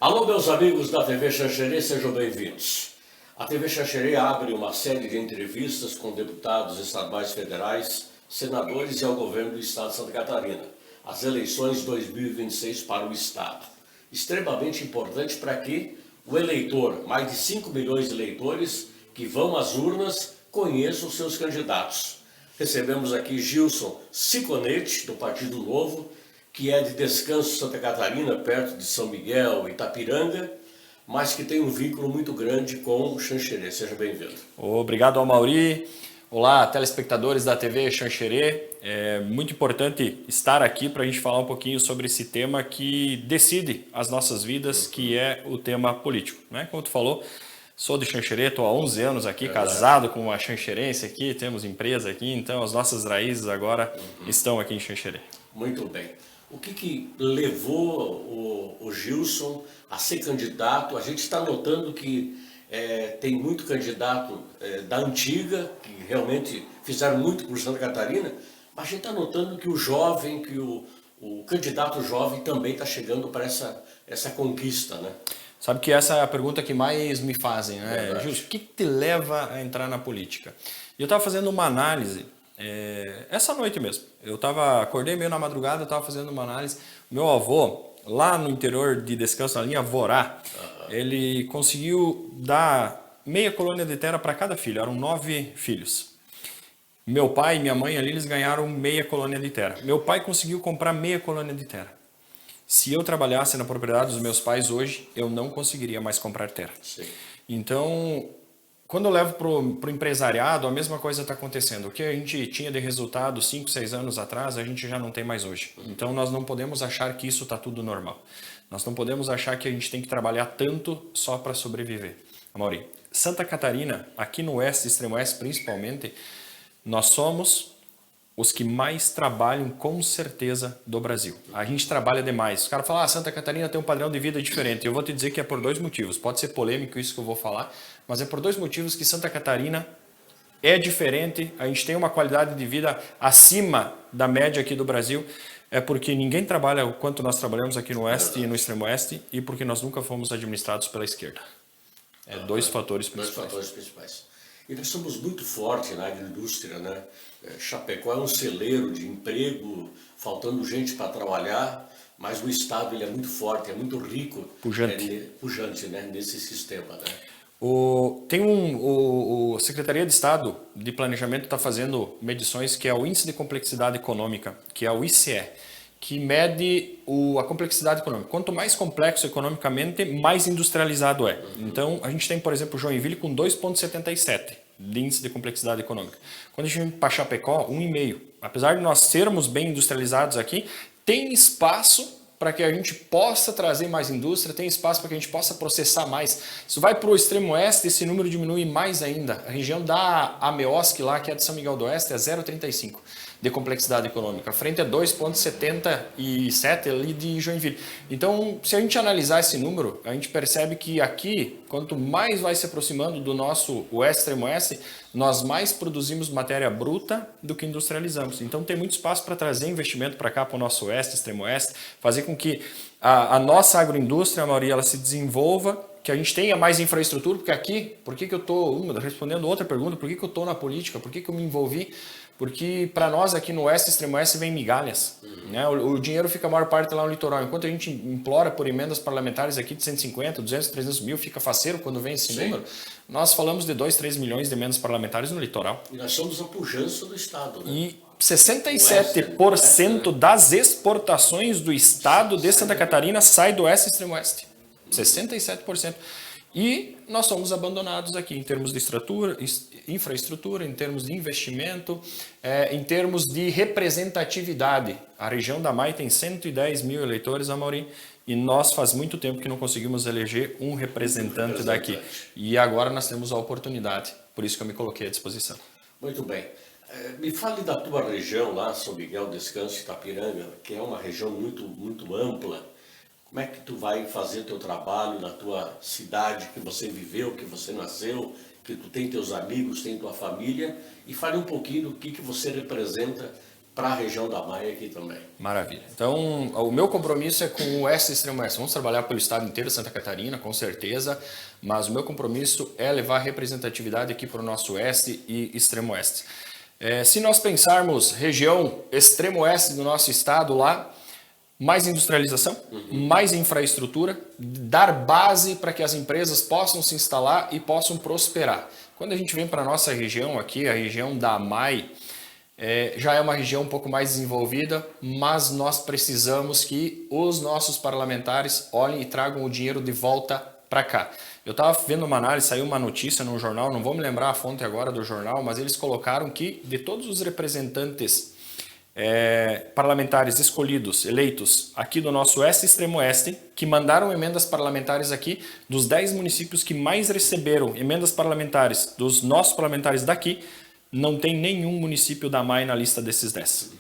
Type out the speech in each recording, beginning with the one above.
Alô, meus amigos da TV Xanxerê, sejam bem-vindos. A TV Xanxerê abre uma série de entrevistas com deputados estaduais federais, senadores e ao governo do estado de Santa Catarina. As eleições 2026 para o estado. Extremamente importante para que o eleitor, mais de 5 milhões de eleitores que vão às urnas, conheçam os seus candidatos. Recebemos aqui Gilson Ciconetti, do Partido Novo, que é de Descanso, Santa Catarina, perto de São Miguel, Itapiranga, mas que tem um vínculo muito grande com o Xanxerê. Seja bem-vindo. Obrigado, Amauri. Olá, telespectadores da TV Xanxerê. É muito importante estar aqui para a gente falar um pouquinho sobre esse tema que decide as nossas vidas, que é o tema político. Né? Como tu falou, sou de Xanxerê, estou há 11 anos aqui, casado com uma xanxerense aqui, temos empresa aqui, então as nossas raízes agora estão aqui em Xanxerê. Muito bem. O que levou o Gilson a ser candidato? A gente está notando que tem muito candidato da antiga, que realmente fizeram muito por Santa Catarina, mas a gente está notando que o jovem, que o candidato jovem também está chegando para essa conquista, né? Sabe que essa é a pergunta que mais me fazem, né? Gilson, o que te leva a entrar na política? E eu estava fazendo uma análise essa noite mesmo. Acordei meio na madrugada, estava fazendo uma análise. Meu avô, lá no interior de Descanso, na linha Vorá, ele conseguiu dar meia colônia de terra para cada filho, eram 9 filhos. Meu pai e minha mãe ali, eles ganharam meia colônia de terra. Meu pai conseguiu comprar meia colônia de terra. Se eu trabalhasse na propriedade dos meus pais hoje, eu não conseguiria mais comprar terra. Sim. Então, quando eu levo para o empresariado, a mesma coisa está acontecendo. O que a gente tinha de resultado 5, 6 anos atrás, a gente já não tem mais hoje. Então, nós não podemos achar que isso está tudo normal. Nós não podemos achar que a gente tem que trabalhar tanto só para sobreviver. Amaury, Santa Catarina, aqui no oeste, extremo oeste principalmente, nós somos os que mais trabalham com certeza do Brasil. A gente trabalha demais. Os caras falam, Santa Catarina tem um padrão de vida diferente. Eu vou te dizer que é por 2 motivos. Pode ser polêmico isso que eu vou falar, mas é por 2 motivos que Santa Catarina é diferente. A gente tem uma qualidade de vida acima da média aqui do Brasil. É porque ninguém trabalha o quanto nós trabalhamos aqui no oeste e no extremo oeste e porque nós nunca fomos administrados pela esquerda. 2 fatores principais. 2 fatores principais. E nós somos muito fortes na agroindústria, né? Chapecó é um celeiro de emprego, faltando gente para trabalhar, mas o estado ele é muito forte, é muito rico, pujante, né? Nesse sistema, né? A Secretaria de Estado de Planejamento está fazendo medições que é o Índice de Complexidade Econômica, que é o ICE, que mede a complexidade econômica. Quanto mais complexo economicamente, mais industrializado é. Então, a gente tem, por exemplo, Joinville com 2,77 de índice de complexidade econômica. Quando a gente vem para Chapecó, 1,5. Apesar de nós sermos bem industrializados aqui, tem espaço para que a gente possa trazer mais indústria, tem espaço para que a gente possa processar mais. Se vai para o extremo oeste, esse número diminui mais ainda. A região da AMEOSC lá, que é de São Miguel do Oeste, é 0,35 de complexidade econômica. A frente é 2,77 ali de Joinville. Então, se a gente analisar esse número, a gente percebe que aqui, quanto mais vai se aproximando do nosso oeste, extremo oeste, nós mais produzimos matéria bruta do que industrializamos. Então, tem muito espaço para trazer investimento para cá, para o nosso oeste, extremo oeste, fazer com que a nossa agroindústria, a maioria, ela se desenvolva, que a gente tenha mais infraestrutura, porque aqui, por que eu estou, respondendo outra pergunta, por que eu estou na política, por que eu me envolvi? Porque para nós aqui no oeste, extremo oeste, vem migalhas. Né? O dinheiro fica a maior parte lá no litoral. Enquanto a gente implora por emendas parlamentares aqui de 150, 200, 300 mil, fica faceiro quando vem esse número. Nós falamos de 2, 3 milhões de emendas parlamentares no litoral. E nós somos a pujança do estado. Né? E 67% das exportações do estado de Santa Catarina sai do oeste e extremo oeste. 67%. E nós somos abandonados aqui em termos de infraestrutura, em termos de investimento, em termos de representatividade. A região da MAI tem 110 mil eleitores, Amauri, e nós faz muito tempo que não conseguimos eleger um representante daqui. E agora nós temos a oportunidade, por isso que eu me coloquei à disposição. Muito bem. Me fale da tua região lá, São Miguel, Descanso, Itapiranga, que é uma região muito, muito ampla. Como é que tu vai fazer teu trabalho na tua cidade que você viveu, que você nasceu, que tu tem teus amigos, tem tua família? E fale um pouquinho do que você representa para a região da Maia aqui também. Maravilha. Então, o meu compromisso é com o Oeste e Extremo Oeste. Vamos trabalhar pelo estado inteiro de Santa Catarina, com certeza, mas o meu compromisso é levar representatividade aqui para o nosso Oeste e Extremo Oeste. Se nós pensarmos região Extremo Oeste do nosso estado lá, mais industrialização, mais infraestrutura, dar base para que as empresas possam se instalar e possam prosperar. Quando a gente vem para a nossa região aqui, a região da AMAI, já é uma região um pouco mais desenvolvida, mas nós precisamos que os nossos parlamentares olhem e tragam o dinheiro de volta para cá. Eu estava vendo uma análise, saiu uma notícia no jornal, não vou me lembrar a fonte agora do jornal, mas eles colocaram que de todos os representantes parlamentares escolhidos, eleitos aqui do nosso Oeste e Extremo Oeste, que mandaram emendas parlamentares aqui, dos 10 municípios que mais receberam emendas parlamentares dos nossos parlamentares daqui, não tem nenhum município da AMAI na lista desses 10.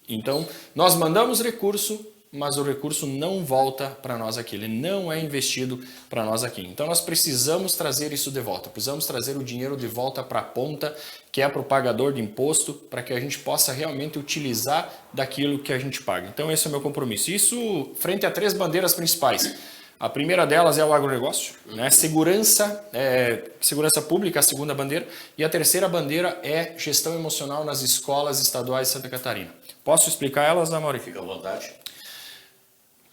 Então, nós mandamos recurso, mas o recurso não volta para nós aqui, ele não é investido para nós aqui. Então, nós precisamos trazer isso de volta, precisamos trazer o dinheiro de volta para a ponta, que é para o pagador de imposto, para que a gente possa realmente utilizar daquilo que a gente paga. Então, esse é o meu compromisso. Isso frente a 3 bandeiras principais. A primeira delas é o agronegócio, né? Segurança pública, a segunda bandeira, e a terceira bandeira é gestão emocional nas escolas estaduais de Santa Catarina. Posso explicar elas, Amaury? Fica à vontade.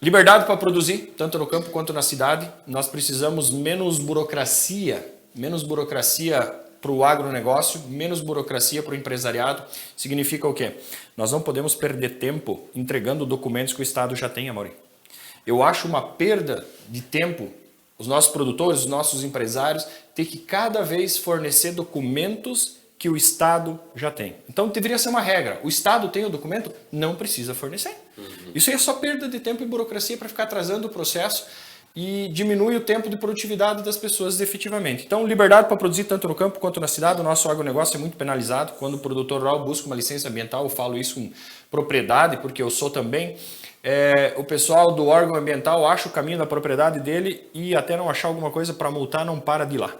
Liberdade para produzir, tanto no campo quanto na cidade. Nós precisamos menos burocracia para o agronegócio, menos burocracia para o empresariado. Significa o quê? Nós não podemos perder tempo entregando documentos que o Estado já tem, Amaury. Eu acho uma perda de tempo os nossos produtores, os nossos empresários, ter que cada vez fornecer documentos que o Estado já tem. Então deveria ser uma regra. O Estado tem o documento? Não precisa fornecer. Isso aí é só perda de tempo e burocracia para ficar atrasando o processo e diminui o tempo de produtividade das pessoas efetivamente. Então, liberdade para produzir tanto no campo quanto na cidade. O nosso agronegócio é muito penalizado. Quando o produtor rural busca uma licença ambiental, eu falo isso com propriedade, porque eu sou também. O pessoal do órgão ambiental acha o caminho da propriedade dele e até não achar alguma coisa para multar, não para de ir lá.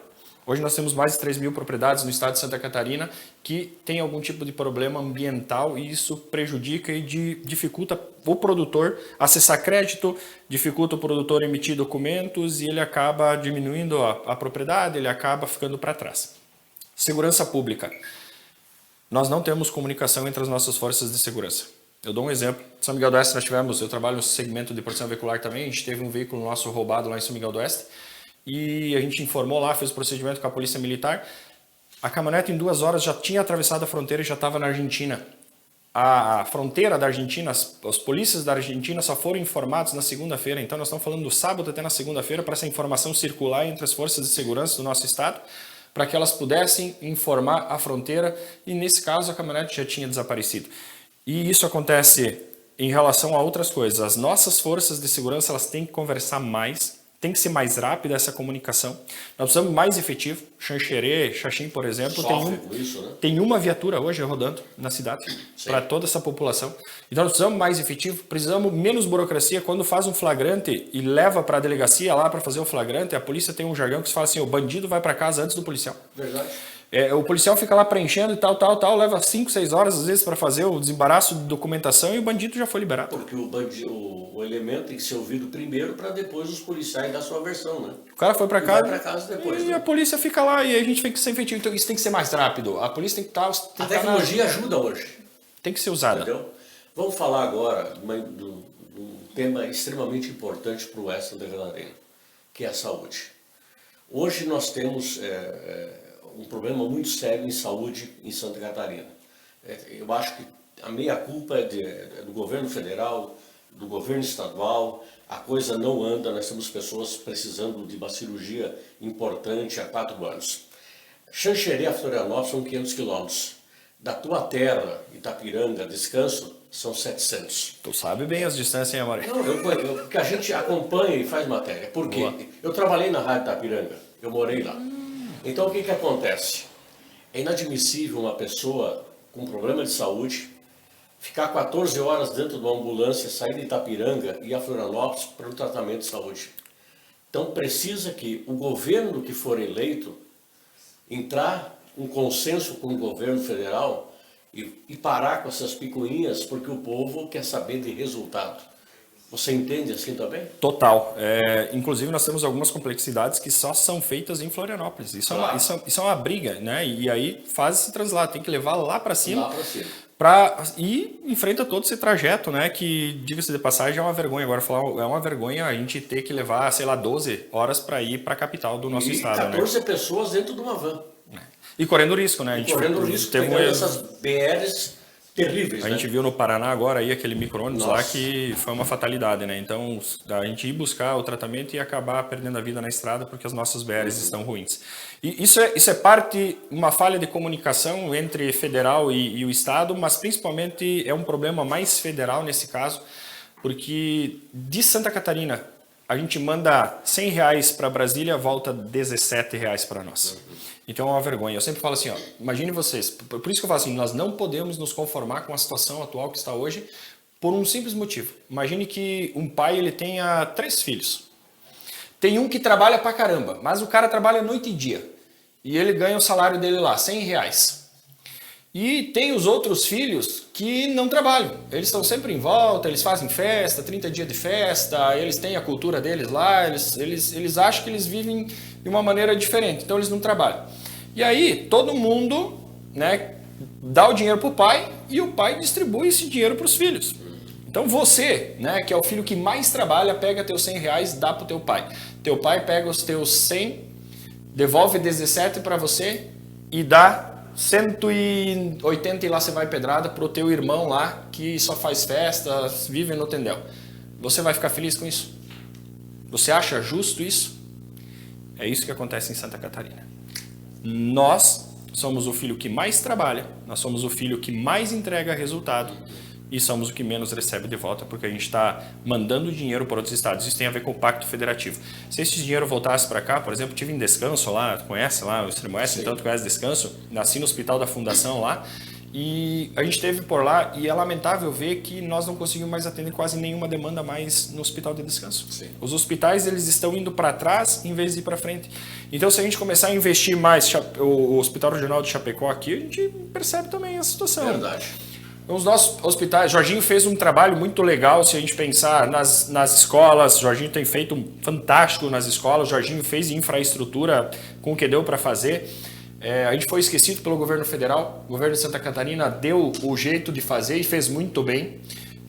Hoje nós temos mais de 3 mil propriedades no estado de Santa Catarina que tem algum tipo de problema ambiental e isso prejudica e dificulta o produtor acessar crédito, dificulta o produtor emitir documentos e ele acaba diminuindo a propriedade, ele acaba ficando para trás. Segurança pública. Nós não temos comunicação entre as nossas forças de segurança. Eu dou um exemplo. Em São Miguel do Oeste eu trabalho no segmento de proteção veicular também, a gente teve um veículo nosso roubado lá em São Miguel do Oeste e a gente informou lá, fez o procedimento com a polícia militar. A caminhonete em 2 horas já tinha atravessado a fronteira e já estava na Argentina. A fronteira da Argentina, os polícias da Argentina só foram informados na segunda-feira, então nós estamos falando do sábado até na segunda-feira para essa informação circular entre as forças de segurança do nosso estado, para que elas pudessem informar a fronteira e nesse caso a caminhonete já tinha desaparecido. E isso acontece em relação a outras coisas. As nossas forças de segurança elas têm que conversar mais, tem que ser mais rápida essa comunicação. Nós precisamos mais efetivo. Xanxerê, Xaxim, por exemplo, tem uma viatura hoje rodando na cidade para toda essa população. Então nós precisamos mais efetivo, precisamos menos burocracia. Quando faz um flagrante e leva para a delegacia lá para fazer o flagrante, a polícia tem um jargão que se fala assim, o bandido vai para casa antes do policial. Verdade. O policial fica lá preenchendo e tal, leva 5, 6 horas às vezes para fazer o desembaraço de documentação e o bandido já foi liberado. Porque o elemento tem que ser ouvido primeiro para depois os policiais dar sua versão, né? O cara foi para casa, vai para casa depois, e né? A polícia fica lá e a gente tem que ser efetivo. Então isso tem que ser mais rápido. A polícia tem que estar... A tecnologia ajuda hoje. Tem que ser usada. Entendeu? Vamos falar agora de um tema extremamente importante para o Oeste da Catarina, que é a saúde. Hoje nós temos um problema muito sério em saúde em Santa Catarina. Eu acho que a meia-culpa é do governo federal, do governo estadual, a coisa não anda, nós temos pessoas precisando de uma cirurgia importante há 4 anos. Xanxerê a Florianópolis são 500 quilômetros. Da tua terra, Itapiranga, Descanso, são 700. Tu sabe bem as distâncias, hein, Amaury? Não, que a gente acompanha e faz matéria. Por quê? Eu trabalhei na Rádio Itapiranga, eu morei lá. Então o que acontece? É inadmissível uma pessoa com problema de saúde ficar 14 horas dentro de uma ambulância, sair de Itapiranga e ir a Florianópolis para um tratamento de saúde. Então precisa que o governo que for eleito entrar um consenso com o governo federal e parar com essas picuinhas, porque o povo quer saber de resultado. Você entende assim também? Total. Inclusive, nós temos algumas complexidades que só são feitas em Florianópolis. Isso, Claro. isso é uma briga, né? E aí faz esse translado, tem que levar lá para cima. Lá para cima. E enfrenta todo esse trajeto, né? Que, diga-se de passagem, é uma vergonha. Agora, falar, é uma vergonha a gente ter que levar, sei lá, 12 horas para ir para a capital do nosso estado. 14 pessoas dentro de uma van. E correndo risco, né? Correndo risco, pegando essas BRs terríveis. A gente viu no Paraná agora aí aquele micro-ônibus lá que foi uma fatalidade, né? Então, a gente ir buscar o tratamento e acabar perdendo a vida na estrada porque as nossas BRs estão ruins. E isso é parte, uma falha de comunicação entre federal e o estado, mas principalmente é um problema mais federal nesse caso, porque de Santa Catarina a gente manda R$100 para Brasília, volta R$17 para nós. Então é uma vergonha. Eu sempre falo assim, ó, imagine vocês, por isso que eu falo assim, nós não podemos nos conformar com a situação atual que está hoje por um simples motivo. Imagine que um pai ele tenha 3 filhos. Tem um que trabalha pra caramba, mas o cara trabalha noite e dia. E ele ganha o salário dele lá, R$100. E tem os outros filhos que não trabalham. Eles estão sempre em volta, eles fazem festa, 30 dias de festa, eles têm a cultura deles lá, eles acham que eles vivem de uma maneira diferente, então eles não trabalham. E aí todo mundo, né, dá o dinheiro para o pai e o pai distribui esse dinheiro para os filhos. Então você, né, que é o filho que mais trabalha, pega teus R$100, dá para o teu pai. Teu pai pega os teus 100, devolve 17 para você e dá 180 e lá você vai pedrada pro teu irmão lá que só faz festa, vive no tendel. Você vai ficar feliz com isso? Você acha justo isso? É isso que acontece em Santa Catarina. Nós somos o filho que mais trabalha, nós somos o filho que mais entrega resultado e somos o que menos recebe de volta porque a gente está mandando dinheiro para outros estados. Isso tem a ver com o Pacto Federativo. Se esse dinheiro voltasse para cá, por exemplo, tive em Descanso lá, conhece lá o Extremo Oeste, então tu conhece Descanso, nasci no Hospital da Fundação lá e a gente esteve por lá e é lamentável ver que nós não conseguimos mais atender quase nenhuma demanda mais no Hospital de Descanso. Sim. Os hospitais eles estão indo para trás em vez de ir para frente. Então se a gente começar a investir mais, o Hospital Regional de Chapecó aqui, a gente percebe também a situação. Verdade. Os nossos hospitais, Jorginho fez um trabalho muito legal, se a gente pensar nas escolas, Jorginho tem feito um fantástico nas escolas, Jorginho fez infraestrutura com o que deu para fazer. A gente foi esquecido pelo governo federal, o governo de Santa Catarina deu o jeito de fazer e fez muito bem.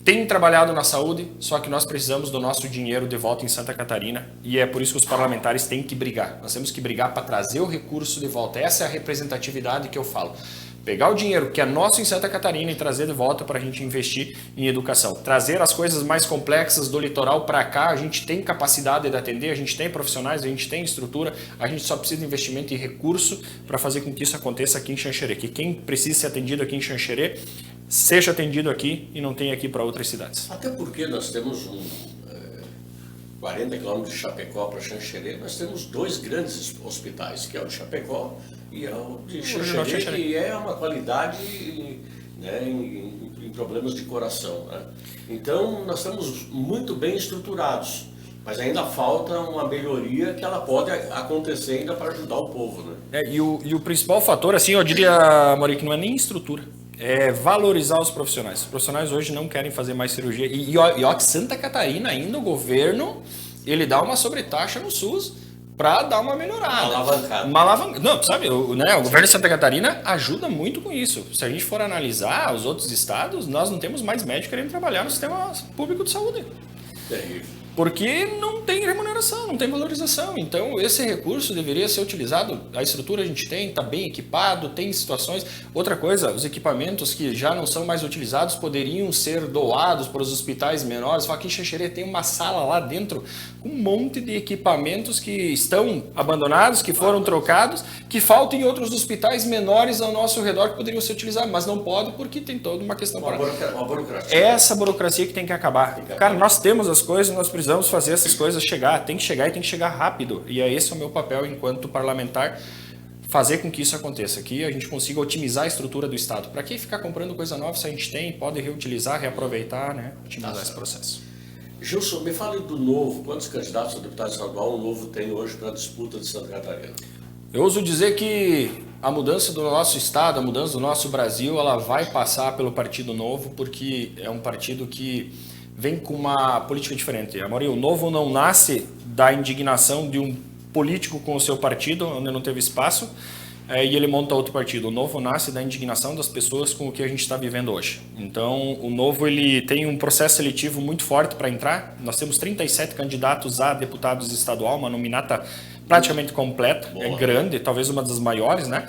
Tem trabalhado na saúde, só que nós precisamos do nosso dinheiro de volta em Santa Catarina e é por isso que os parlamentares têm que brigar. Nós temos que brigar para trazer o recurso de volta. Essa é a representatividade que eu falo. Pegar o dinheiro que é nosso em Santa Catarina e trazer de volta para a gente investir em educação. Trazer as coisas mais complexas do litoral para cá, a gente tem capacidade de atender, a gente tem profissionais, a gente tem estrutura, a gente só precisa de investimento e recurso para fazer com que isso aconteça aqui em Xanxerê. Que quem precisa ser atendido aqui em Xanxerê, seja atendido aqui e não tenha aqui para outras cidades. Até porque nós temos 40 quilômetros de Chapecó para Xanxerê, nós temos 2 grandes hospitais, que é o de Chapecó e é o de Xanxerê, que é uma qualidade, né, em problemas de coração. Né? Então, nós estamos muito bem estruturados, mas ainda falta uma melhoria que ela pode acontecer ainda para ajudar o povo. Né? E o principal fator, assim, eu diria, Maurício, que não é nem estrutura. É valorizar os profissionais. Os profissionais hoje não querem fazer mais cirurgia. E ó, que Santa Catarina ainda, o governo, ele dá uma sobretaxa no SUS para dar uma melhorada. Uma alavancada. Não, sabe, o governo de Santa Catarina ajuda muito com isso. Se a gente for analisar os outros estados, nós não temos mais médicos querendo trabalhar no sistema público de saúde. Terrível. Porque não tem remuneração, não tem valorização. Então, esse recurso deveria ser utilizado. A estrutura a gente tem, está bem equipado, tem situações. Outra coisa, os equipamentos que já não são mais utilizados poderiam ser doados para os hospitais menores. Fala que em Xanxerê tem uma sala lá dentro com um monte de equipamentos que estão abandonados, que foram trocados, que faltam em outros hospitais menores ao nosso redor que poderiam ser utilizados, mas não pode porque tem toda uma questão. Uma burocracia. Essa burocracia que tem que acabar. Cara, nós temos as coisas, nós precisamos fazer essas coisas chegar, tem que chegar e tem que chegar rápido. E esse é o meu papel enquanto parlamentar, fazer com que isso aconteça, que a gente consiga otimizar a estrutura do Estado. Para que ficar comprando coisa nova se a gente tem, pode reutilizar, reaproveitar, né? Otimizar esse processo. Gilson, me fale do Novo. Quantos candidatos a deputado estadual o Novo tem hoje para a disputa de Santa Catarina? Eu ouso dizer que a mudança do nosso estado, a mudança do nosso Brasil, ela vai passar pelo Partido Novo, porque é um partido que vem com uma política diferente. O Novo não nasce da indignação de um político com o seu partido, onde não teve espaço, e ele monta outro partido. O Novo nasce da indignação das pessoas com o que a gente está vivendo hoje. Então, o Novo ele tem um processo seletivo muito forte para entrar. Nós temos 37 candidatos a deputados estadual, uma nominata praticamente completa, é grande, talvez uma das maiores, né?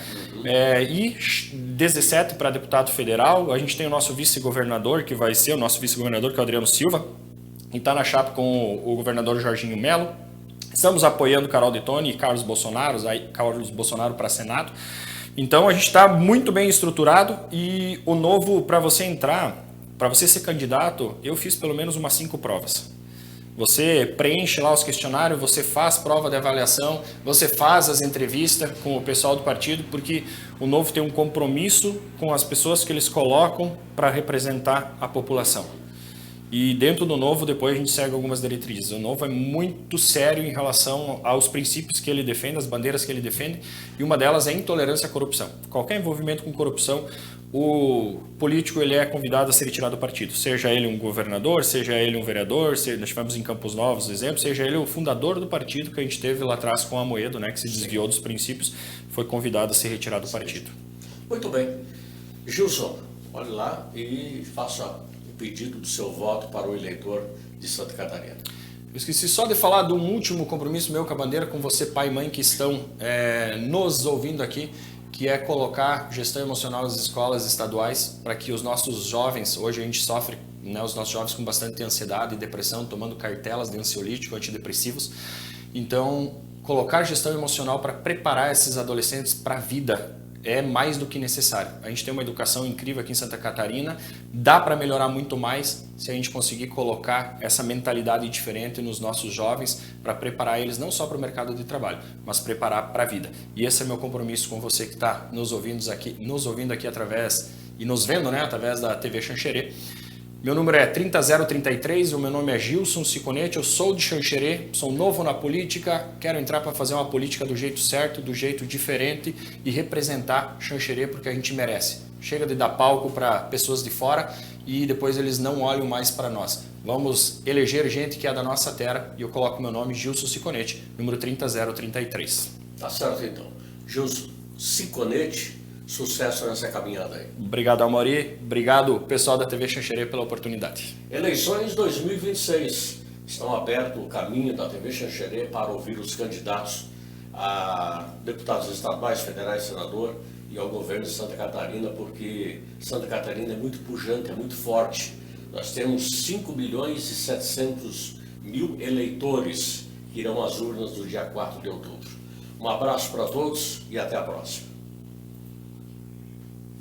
E 17 para deputado federal. A gente tem o nosso vice-governador, que vai ser o nosso vice-governador, que é o Adriano Silva, e está na chapa com o governador Jorginho Melo. Estamos apoiando Carol Detoni e Carlos Bolsonaro para Senado. Então a gente está muito bem estruturado e o Novo, para você entrar, para você ser candidato, eu fiz pelo menos umas 5 provas. Você preenche lá os questionários, você faz prova de avaliação, você faz as entrevistas com o pessoal do partido, porque o Novo tem um compromisso com as pessoas que eles colocam para representar a população. E dentro do Novo, depois a gente segue algumas diretrizes. O Novo é muito sério em relação aos princípios que ele defende, as bandeiras que ele defende, e uma delas é a intolerância à corrupção. Qualquer envolvimento com corrupção, o político ele é convidado a ser retirado do partido. Seja ele um governador, seja ele um vereador, nós tivemos em Campos Novos exemplo, seja ele o fundador do partido que a gente teve lá atrás com a Amoedo, né, que se desviou dos princípios, foi convidado a ser retirado do partido. Muito bem. Gilson, olhe lá e faça pedido do seu voto para o eleitor de Santa Catarina. Eu esqueci só de falar de um último compromisso meu com a bandeira, com você, pai e mãe, que estão nos ouvindo aqui, que é colocar gestão emocional nas escolas estaduais para que os nossos jovens, hoje a gente sofre, né, os nossos jovens com bastante ansiedade e depressão, tomando cartelas de ansiolítico, antidepressivos. Então, colocar gestão emocional para preparar esses adolescentes para a vida é mais do que necessário. A gente tem uma educação incrível aqui em Santa Catarina, dá para melhorar muito mais se a gente conseguir colocar essa mentalidade diferente nos nossos jovens para preparar eles não só para o mercado de trabalho, mas preparar para a vida. E esse é meu compromisso com você que está nos ouvindo aqui através e nos vendo, né, através da TV Xanxerê. Meu número é 30033, o meu nome é Gilson Ciconetti, eu sou de Xanxerê, sou novo na política, quero entrar para fazer uma política do jeito certo, do jeito diferente e representar Xanxerê porque a gente merece. Chega de dar palco para pessoas de fora e depois eles não olham mais para nós. Vamos eleger gente que é da nossa terra e eu coloco meu nome, Gilson Ciconetti, número 30033. Tá certo então. Gilson Ciconetti. Sucesso nessa caminhada aí. Obrigado, Amaury. Obrigado, pessoal da TV Xanxerê, pela oportunidade. Eleições 2026. Estão aberto o caminho da TV Xanxerê para ouvir os candidatos a deputados estaduais, federais, senador e ao governo de Santa Catarina, porque Santa Catarina é muito pujante, é muito forte. Nós temos 5.700.000 eleitores que irão às urnas no dia 4 de outubro. Um abraço para todos e até a próxima.